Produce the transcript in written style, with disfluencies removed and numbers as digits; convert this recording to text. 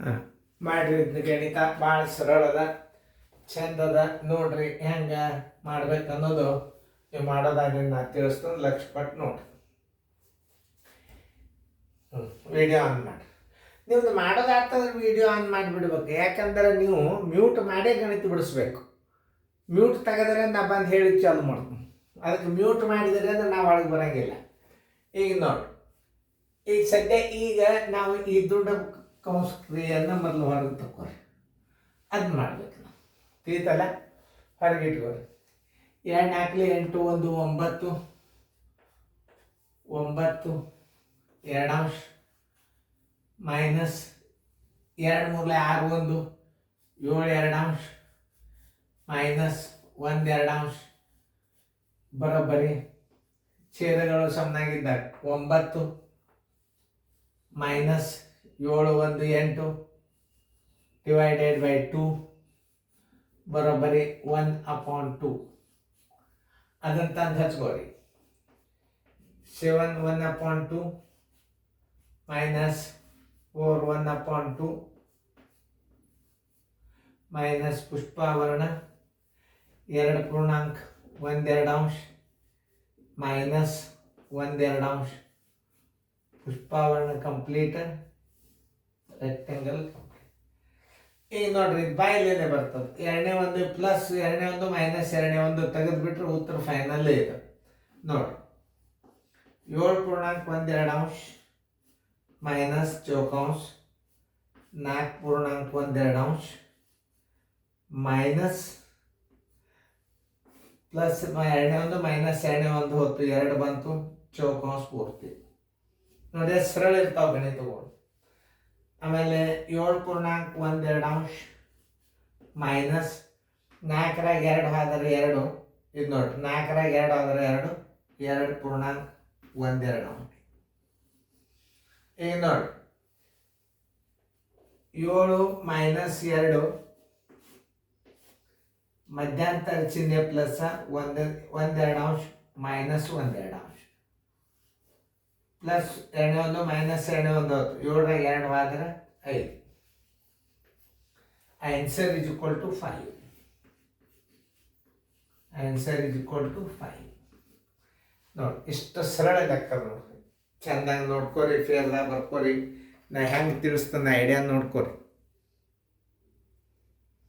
ಹಾಂ ಮಾಡಿರಿ. ಇದನ್ನ ಗಣಿತ ಭಾಳ ಸರಳ ಅದ, ಚಂದ ಅದ. ನೋಡ್ರಿ ಹೆಂಗೆ ಮಾಡ್ಬೇಕು ಅನ್ನೋದು ನೀವು ಮಾಡೋದಾಗಿ ನಾ ತಿಳಿಸ್ತೀನಿ. ಲಕ್ಷ ಕೊಟ್ಟು ನೋಡ್ರಿ. ವಿಡಿಯೋ ಆನ್ ಮಾಡಿ. ನೀವು ಮಾಡೋದಾಗ್ತಂದ್ರೆ ವಿಡಿಯೋ ಆನ್ ಮಾಡಿಬಿಡ್ಬೇಕು. ಯಾಕಂದ್ರೆ ನೀವು ಮ್ಯೂಟ್ ಮಾಡೇ ಗಣಿತ ಬಿಡಿಸ್ಬೇಕು. ಮ್ಯೂಟ್ ತೆಗೆದ್ರೆ ನಾ ಬಂದು ಹೇಳಿ ಚಾಲು ಮಾಡ್ತೀನಿ. ಅದಕ್ಕೆ ಮ್ಯೂಟ್ ಮಾಡಿದರೆ ಅಂದ್ರೆ ನಾವು ಒಳಗೆ ಬರೋಂಗಿಲ್ಲ. ಈಗ ನೋಡಿ, ಈಗ ಸದ್ಯ ಈಗ ನಾವು ಈ ದುಡ್ಡು ಕೌಂಸ್ ಕ್ರಿಯೆಯನ್ನು ಮೊದಲು ಹೊರಗೆ ತಗೋರಿ. ಅದನ್ನ ಮಾಡ್ಬೇಕು ನಾವು. ತಿಳಿತಲ್ಲ? ಹೊರಗೆ ಇಟ್ಕೋರಿ. 2 4 8 1 9 9 2 ಅಂಶ ಮೈನಸ್ 2 3 6 1 7 2 ಅಂಶ ಮೈನಸ್ 1 2 ಅಂಶ ಬರೋಬ್ಬರಿ ಛೇದಗಳು ಸಮನಾಗಿದ್ದಾಗ 9 ಮೈನಸ್ 7 1 8 ಡಿವೈಡೆಡ್ ಬೈ 2 ಬರೋಬ್ಬರಿ 1/2. ಅದನ್ನು ತಂದು ಹಚ್ಕೋರಿ. 7 1/2 ಮೈನಸ್ 4 1/2 ಮೈನಸ್ ಪುಷ್ಪಾವರಣ 2 ಪೂರ್ಣಾಂಕ 1 2 ಅಂಶ ಮೈನಸ್ 1 2 ಅಂಶ ಪುಷ್ಪಾವರಣ ಕಂಪ್ಲೀಟ್ ರೆಕ್ಟಂಗಲ್ ಕಂಪ್ಲೀಟ್. ಈಗ ನೋಡ್ರಿ ಬಾಯಿಲೇನೆ ಬರ್ತದೆ. 2ನೇ ಒಂದು ಪ್ಲಸ್ 2ನೇ ಒಂದು ಮೈನಸ್ 2ನೇ ಒಂದು ತೆಗೆದುಬಿಟ್ರೆ ಉತ್ತರ ಫೈನಲ್ಲೇ ಇದೆ. ನೋಡ್ರಿ 7 ಪೂರ್ಣಾಂಕ 1 2 ಅಂಶ ಮೈನಸ್ ಚೌಕಾಂಶ 4 ಪೂರ್ಣಾಂಕ 1 2 ಅಂಶ ಮೈನಸ್ ಪ್ಲಸ್ 2ನೇ ಒಂದು ಮೈನಸ್ 2ನೇ ಒಂದು ಹೊತ್ತು 2 ಬಂತು ಚೌಕಾಂಶ ಪೂರ್ತಿ. ನೋಡಿ ಸರಳ ಇರ್ತಾವೆ ಗಣಿತಗಳು. ಆಮೇಲೆ 7 ಪೂರ್ಣಾಂಕ 1 2 ಅಂಶ ಮೈನಸ್ 4ರಾಗ 2 ಆದ್ರೆ 2. ಇದು ನೋಡ್ರಿ 4ರಾಗ 2 ಆದ್ರೆ 2 ಪೂರ್ಣಾಂಕ 1 2 ಅಂಶ. ಈಗ ನೋಡಿ 7 ಮೈನಸ್ 2 ಮಧ್ಯಂತರ ಚಿಹ್ನೆ ಪ್ಲಸ್ 1 2 ಅಂಶ ಮೈನಸ್ 1 2 ಅಂಶ ಪ್ಲಸ್ 2ನೇ ಒಂದು ಮೈನಸ್ 2ನೇ ಒಂದು 7ರಾಗ 2 ಆದ್ರೆ 5. Answer is equal to 5. Answer is equal to 5. ನೋಡಿ ಇಷ್ಟು ಸರಳ ಲೆಕ್ಕ ನೋಡ್ರಿ. ಚೆಂದಾಗಿ ನೋಡ್ಕೊರಿ. ಫೇರ್ದಾಗ ಬರ್ಕೋರಿ. ನಾ ಹೆಂಗೆ ತಿಳಿಸ್ತಾನೆ ಐಡಿಯಾ ನೋಡ್ಕೊರಿ.